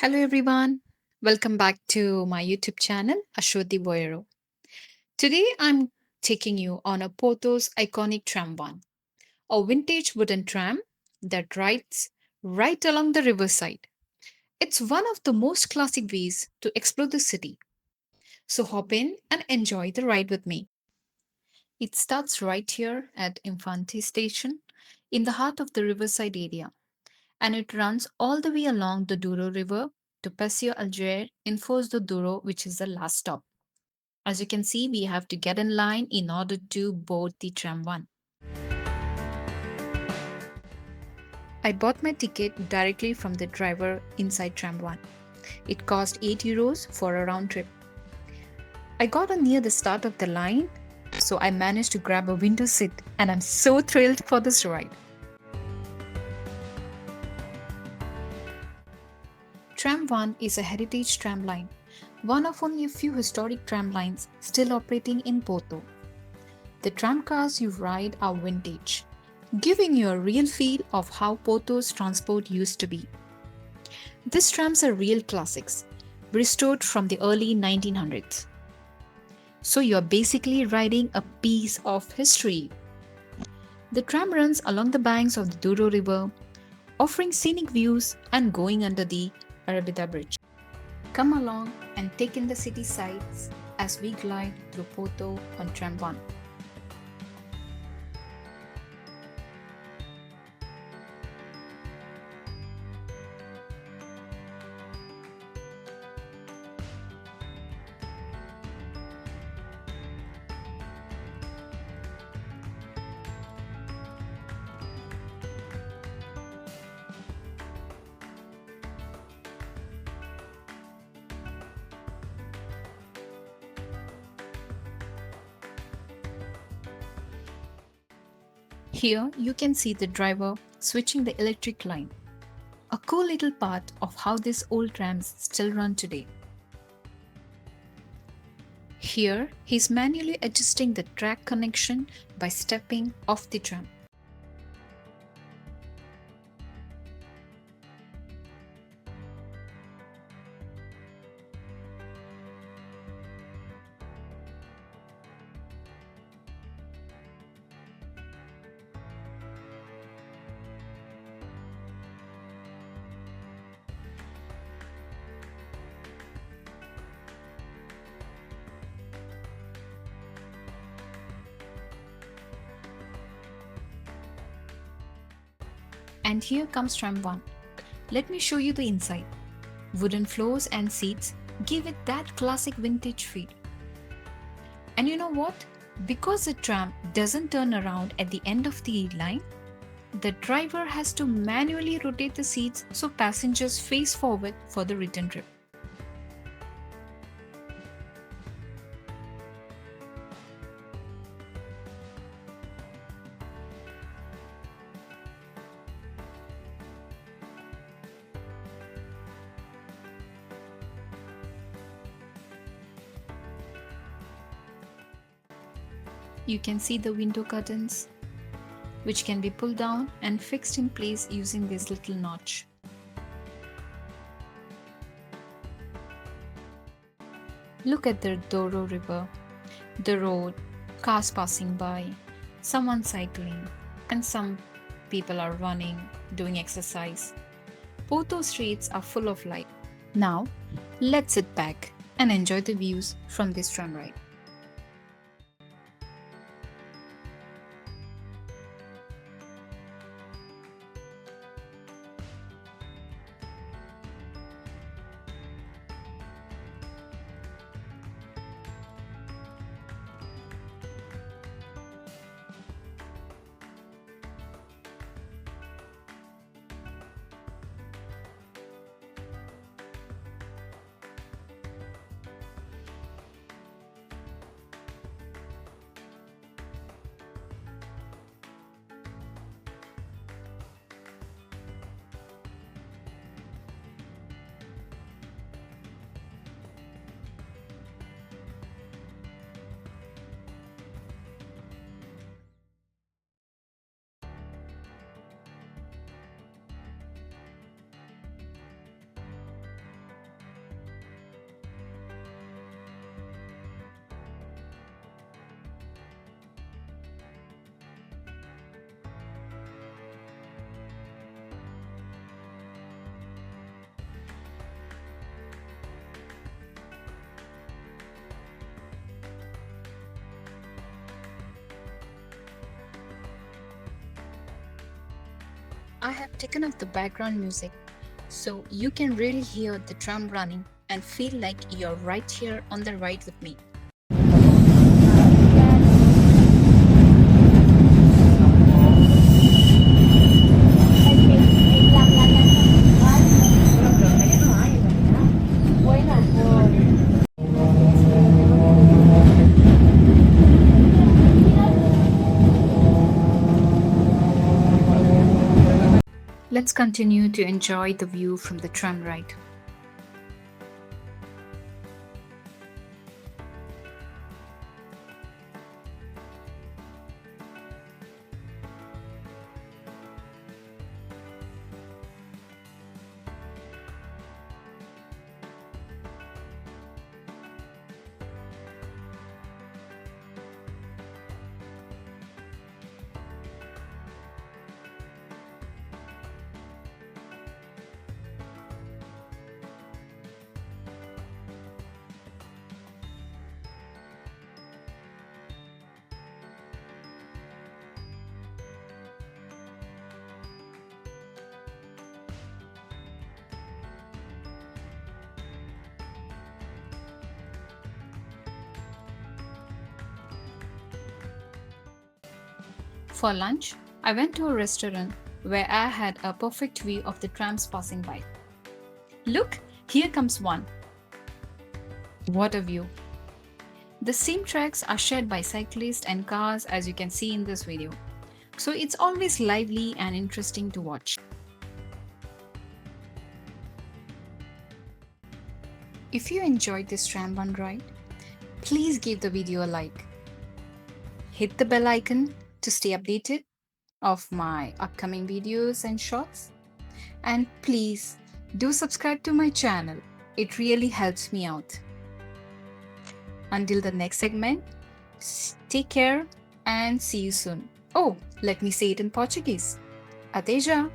Hello everyone. Welcome back to my YouTube channel, Ashwati Boyero. Today I'm taking you on a Porto's iconic tram one, a vintage wooden tram that rides right along the riverside. It's one of the most classic ways to explore the city. So hop in and enjoy the ride with me. It starts right here at Infante Station in the heart of the riverside area, and it runs all the way along the Douro River to Paseo Alger in Foz do Douro, which is the last stop. As you can see, we have to get in line in order to board the tram one. I bought my ticket directly from the driver inside tram one. It cost €8 for a round trip. I got on near the start of the line, so I managed to grab a window seat, and I'm so thrilled for this ride. Tram 1 is a heritage tram line, one of only a few historic tram lines still operating in Porto. The tram cars you ride are vintage, giving you a real feel of how Porto's transport used to be. These trams are real classics, restored from the early 1900s. So you're basically riding a piece of history. The tram runs along the banks of the Douro River, offering scenic views and going under the Arabida Bridge. Come along and take in the city sights as we glide through Porto on Tram 1. Here you can see the driver switching the electric line, a cool little part of how these old trams still run today. Here he's manually adjusting the track connection by stepping off the tram. And here comes tram 1. Let me show you the inside. Wooden floors and seats give it that classic vintage feel. And you know what? Because the tram doesn't turn around at the end of the line, the driver has to manually rotate the seats so passengers face forward for the return trip. You can see the window curtains, which can be pulled down and fixed in place using this little notch. Look at the Douro River, the road, cars passing by, someone cycling, and some people are running, doing exercise. Porto streets are full of life. Now, let's sit back and enjoy the views from this tram ride. I have taken off the background music so you can really hear the tram running and feel like you're right here on the ride with me. Let's continue to enjoy the view from the tram ride. For lunch, I went to a restaurant where I had a perfect view of the trams passing by. Look, here comes one. What a view! The same tracks are shared by cyclists and cars as you can see in this video. So it's always lively and interesting to watch. If you enjoyed this tram ride, please give the video a like. Hit the bell icon to stay updated of my upcoming videos and shorts. And please do subscribe to my channel. It really helps me out. Until the next segment, take care and see you soon. Oh, let me say it in Portuguese. Até já!